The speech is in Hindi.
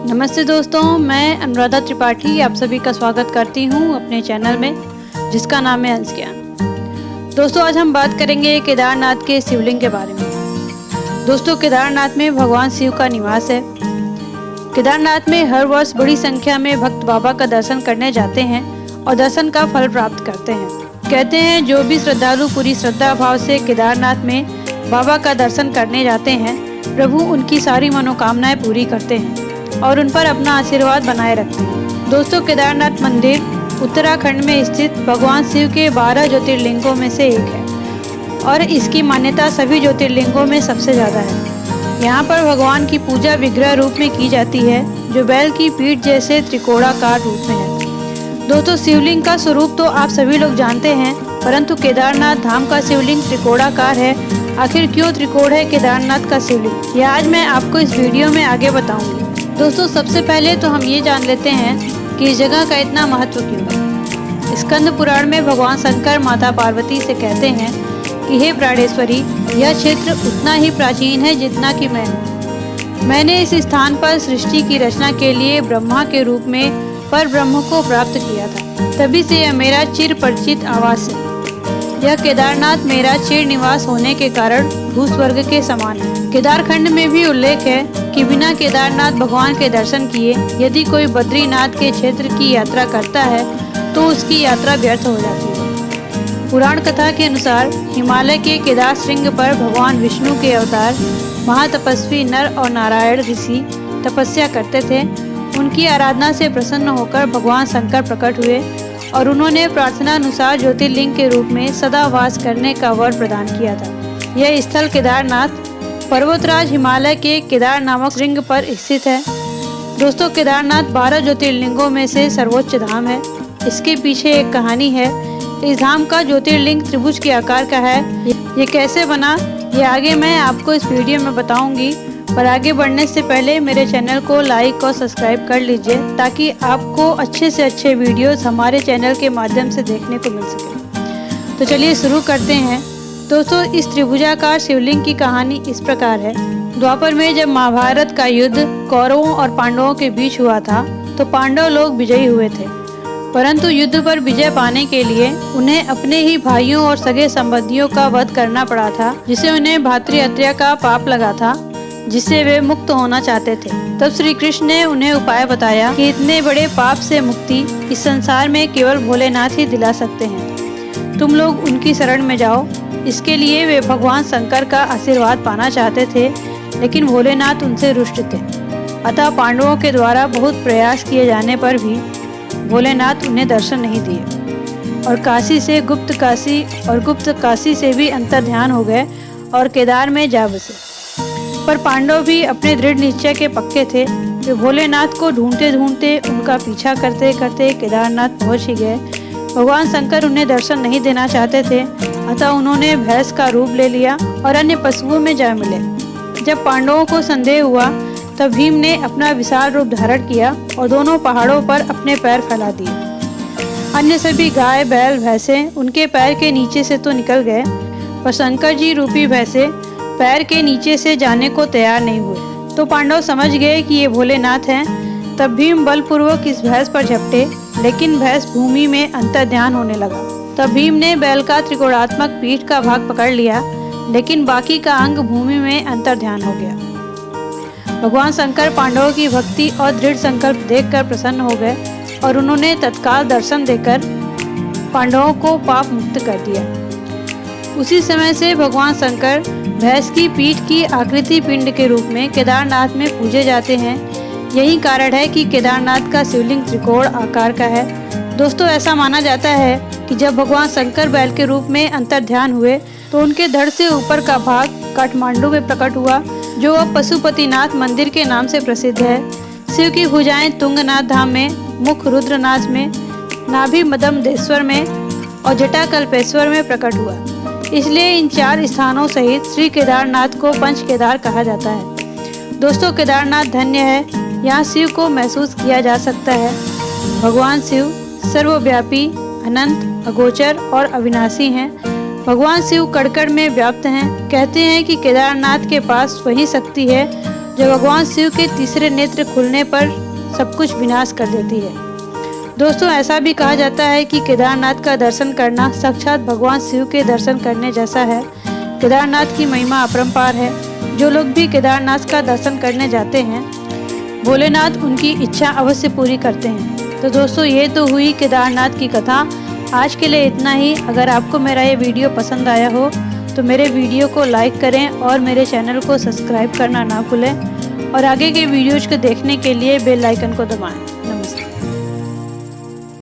नमस्ते दोस्तों, मैं अनुराधा त्रिपाठी आप सभी का स्वागत करती हूँ अपने चैनल में जिसका नाम है अंश ज्ञान। दोस्तों, आज हम बात करेंगे केदारनाथ के शिवलिंग के बारे में। दोस्तों, केदारनाथ में भगवान शिव का निवास है। केदारनाथ में हर वर्ष बड़ी संख्या में भक्त बाबा का दर्शन करने जाते हैं और दर्शन का फल प्राप्त करते हैं। कहते हैं जो भी श्रद्धालु पूरी श्रद्धा भाव से केदारनाथ में बाबा का दर्शन करने जाते हैं, प्रभु उनकी सारी मनोकामनाएं पूरी करते हैं और उन पर अपना आशीर्वाद बनाए रखते हैं। दोस्तों, केदारनाथ मंदिर उत्तराखंड में स्थित भगवान शिव के 12 ज्योतिर्लिंगों में से एक है और इसकी मान्यता सभी ज्योतिर्लिंगों में सबसे ज़्यादा है। यहाँ पर भगवान की पूजा विग्रह रूप में की जाती है जो बैल की पीठ जैसे त्रिकोणाकार रूप में है। दोस्तों, शिवलिंग का स्वरूप तो आप सभी लोग जानते हैं, परंतु केदारनाथ धाम का शिवलिंग त्रिकोणाकार है। आखिर क्यों त्रिकोण है केदारनाथ का शिवलिंग, यह आज मैं आपको इस वीडियो में आगे बताऊंगी। दोस्तों, सबसे पहले तो हम ये जान लेते हैं कि इस जगह का इतना महत्व क्यों है। स्कंद पुराण में भगवान शंकर माता पार्वती से कहते हैं कि हे प्राणेश्वरी, यह क्षेत्र उतना ही प्राचीन है जितना कि मैं हूँ। मैंने इस स्थान पर सृष्टि की रचना के लिए ब्रह्मा के रूप में पर ब्रह्म को प्राप्त किया था, तभी से यह मेरा चिर परिचित आवास है। यह केदारनाथ मेरा चिर निवास होने के कारण भूस्वर्ग के समान है। केदारखंड में भी उल्लेख है कि बिना केदारनाथ भगवान के दर्शन किए यदि कोई बद्रीनाथ के क्षेत्र की यात्रा करता है तो उसकी यात्रा व्यर्थ हो जाती है। पुराण कथा के अनुसार हिमालय के केदार श्रृंग पर भगवान विष्णु के अवतार महातपस्वी नर और नारायण ऋषि तपस्या करते थे। उनकी आराधना से प्रसन्न होकर भगवान शंकर प्रकट हुए और उन्होंने प्रार्थना अनुसार ज्योतिर्लिंग के रूप में सदा वास करने का वर प्रदान किया था। यह स्थल केदारनाथ पर्वतराज हिमालय के केदार नामक श्रृंग पर स्थित है। दोस्तों, केदारनाथ 12 ज्योतिर्लिंगों में से सर्वोच्च धाम है। इसके पीछे एक कहानी है। इस धाम का ज्योतिर्लिंग त्रिभुज के आकार का है। ये कैसे बना, ये आगे मैं आपको इस वीडियो में बताऊंगी, पर आगे बढ़ने से पहले मेरे चैनल को लाइक और सब्सक्राइब कर लीजिए ताकि आपको अच्छे से अच्छे वीडियोस हमारे चैनल के माध्यम से देखने को मिल सके। तो चलिए शुरू करते हैं। दोस्तों, इस त्रिभुजाकार शिवलिंग की कहानी इस प्रकार है। द्वापर में जब महाभारत का युद्ध कौरवों और पांडवों के बीच हुआ था तो पांडव लोग विजयी हुए थे, परंतु युद्ध पर विजय पाने के लिए उन्हें अपने ही भाइयों और सगे संबंधियों का वध करना पड़ा था, जिसे उन्हें भातृहत्या का पाप लगा था, जिससे वे मुक्त होना चाहते थे। तब श्री कृष्ण ने उन्हें उपाय बताया कि इतने बड़े पाप से मुक्ति इस संसार में केवल भोलेनाथ ही दिला सकते हैं। तुम लोग उनकी शरण में जाओ। इसके लिए वे भगवान शंकर का आशीर्वाद पाना चाहते थे, लेकिन भोलेनाथ उनसे रुष्ट थे। अतः पांडवों के द्वारा बहुत प्रयास किए जाने पर भी भोलेनाथ उन्हें दर्शन नहीं दिए और काशी से गुप्त काशी और गुप्त काशी से भी अंतर्ध्यान हो गए और केदार में जा बसे। पर पांडव भी अपने दृढ़ निश्चय के पक्के थे। वे भोलेनाथ को ढूंढते ढूंढते उनका पीछा करते करते केदारनाथ पहुंच ही गए। भगवान शंकर उन्हें दर्शन नहीं देना चाहते थे, अतः उन्होंने भैंस का रूप ले लिया और अन्य पशुओं में जा मिले। जब पांडवों को संदेह हुआ तब भीम ने अपना विशाल रूप धारण किया और दोनों पहाड़ों पर अपने पैर फैला दिए। अन्य सभी गाय बैल भैंसें उनके पैर के नीचे से तो निकल गए, पर शंकर जी रूपी भैंसें पैर के नीचे से जाने को तैयार नहीं हुए। तो पांडव समझ गए कि ये भोलेनाथ हैं। तब भीम बलपूर्वक इस भैंस पर झपटे, लेकिन भैंस भूमि में अंतर्ध्यान होने लगा। तब भीम ने बैल का त्रिकोणात्मक पीठ का भाग पकड़ लिया, लेकिन बाकी का अंग भूमि में अंतर्ध्यान हो गया। भगवान शंकर पांडवों की भक्ति और दृढ़ संकल्प देखकर प्रसन्न हो गए और उन्होंने तत्काल दर्शन देकर पांडवों को पाप मुक्त कर दिया। उसी समय से भगवान शंकर भैंस की पीठ की आकृति पिंड के रूप में केदारनाथ में पूजे जाते हैं। यही कारण है कि केदारनाथ का शिवलिंग त्रिकोण आकार का है। दोस्तों, ऐसा माना जाता है कि जब भगवान शंकर बैल के रूप में अंतर्ध्यान हुए तो उनके धड़ से ऊपर का भाग काठमांडू में प्रकट हुआ, जो अब पशुपतिनाथ मंदिर के नाम से प्रसिद्ध है। शिव की भुजाएं तुंगनाथ धाम में, मुख रुद्रनाथ में, नाभि मदमदेश्वर में और जटा कल्पेश्वर में प्रकट हुआ। इसलिए इन 4 स्थानों सहित श्री केदारनाथ को पंच केदार कहा जाता है। दोस्तों, केदारनाथ धन्य है। यहाँ शिव को महसूस किया जा सकता है। भगवान शिव सर्वव्यापी, अनंत, अगोचर और अविनाशी हैं। भगवान शिव कण कण में व्याप्त हैं। कहते हैं कि केदारनाथ के पास वही शक्ति है जो भगवान शिव के तीसरे नेत्र खुलने पर सब कुछ विनाश कर देती है। दोस्तों, ऐसा भी कहा जाता है कि केदारनाथ का दर्शन करना साक्षात भगवान शिव के दर्शन करने जैसा है। केदारनाथ की महिमा अपरंपार है। जो लोग भी केदारनाथ का दर्शन करने जाते हैं, भोलेनाथ उनकी इच्छा अवश्य पूरी करते हैं। तो दोस्तों, ये तो हुई केदारनाथ की कथा। आज के लिए इतना ही। अगर आपको मेरा ये वीडियो पसंद आया हो तो मेरे वीडियो को लाइक करें और मेरे चैनल को सब्सक्राइब करना ना भूलें और आगे के वीडियोज़ को देखने के लिए बेल आइकन को दबाएं।